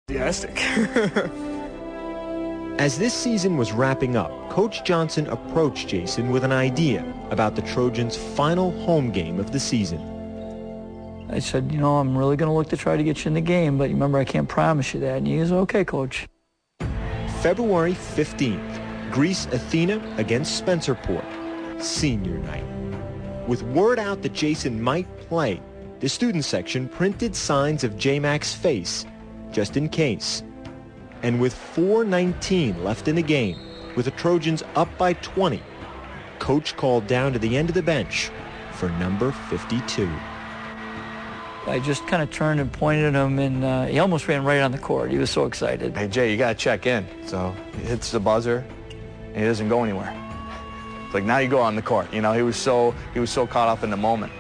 Enthusiastic. As this season was wrapping up, Coach Johnson approached Jason with an idea about the Trojans' final home game of the season. I said, I'm really going to look to try to get you in the game, but remember, I can't promise you that. And he goes, okay, Coach. February 15th, Greece Athena against Spencerport, senior night. With word out that Jason might play, the student section printed signs of J-Mac's face, just in case. And with 4:19 left in the game, with the Trojans up by 20, Coach called down to the end of the bench for number 52. I just kind of turned and pointed at him, and he almost ran right on the court. He was so excited. Hey, Jay, you got to check in. So he hits the buzzer, and he doesn't go anywhere. It's like, now you go on the court. He was so caught up in the moment.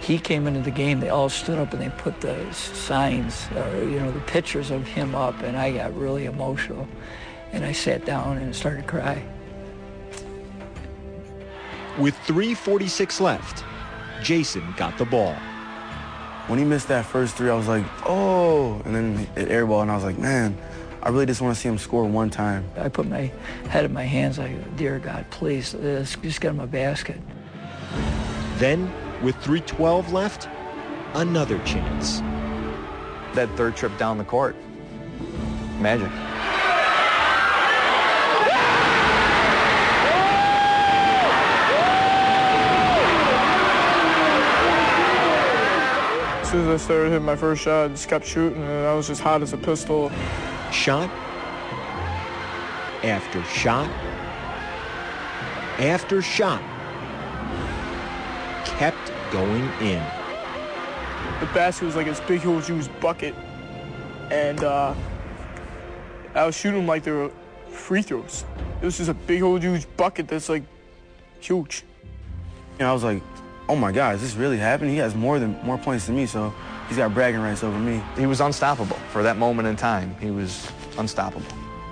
He came into the game, they all stood up and they put the signs, the pictures of him up, and I got really emotional. And I sat down and started to cry. With 3:46 left, Jason got the ball. When he missed that first three, I was like, oh, and then it airball, and I was like, man, I really just want to see him score one time. I put my head in my hands like, dear God, please, just get him a basket. Then, with 3:12 left, another chance. That third trip down the court, magic. As soon as I started hitting my first shot, I just kept shooting, and I was just hot as a pistol. Shot after shot after shot kept going in. The basket was like this big, huge bucket, and I was shooting like they were free throws. It was just a big, huge bucket that's like huge. I was like, oh my God, is this really happening? He has more points than me, so he's got bragging rights over me. He was unstoppable for that moment in time. He was unstoppable.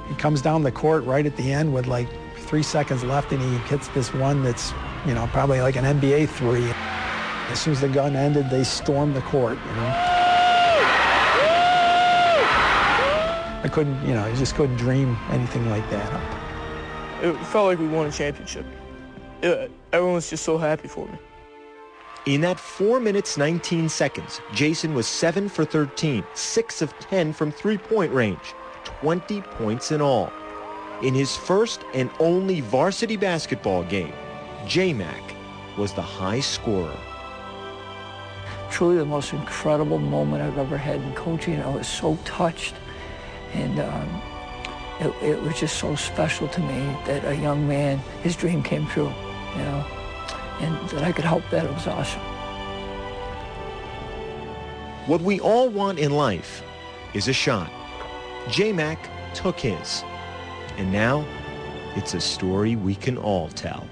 He comes down the court right at the end with like 3 seconds left, and he hits this one that's, probably like an NBA three. As soon as the gun ended, they stormed the court, I couldn't, I just couldn't dream anything like that up. It felt like we won a championship. Everyone was just so happy for me. In that 4 minutes, 19 seconds, Jason was 7 for 13, 6 of 10 from three-point range, 20 points in all. In his first and only varsity basketball game, J-Mac was the high scorer. Truly the most incredible moment I've ever had in coaching. I was so touched, and it was just so special to me that a young man, his dream came true, and that I could help that. It was awesome. What we all want in life is a shot. J-Mac took his, and now it's a story we can all tell.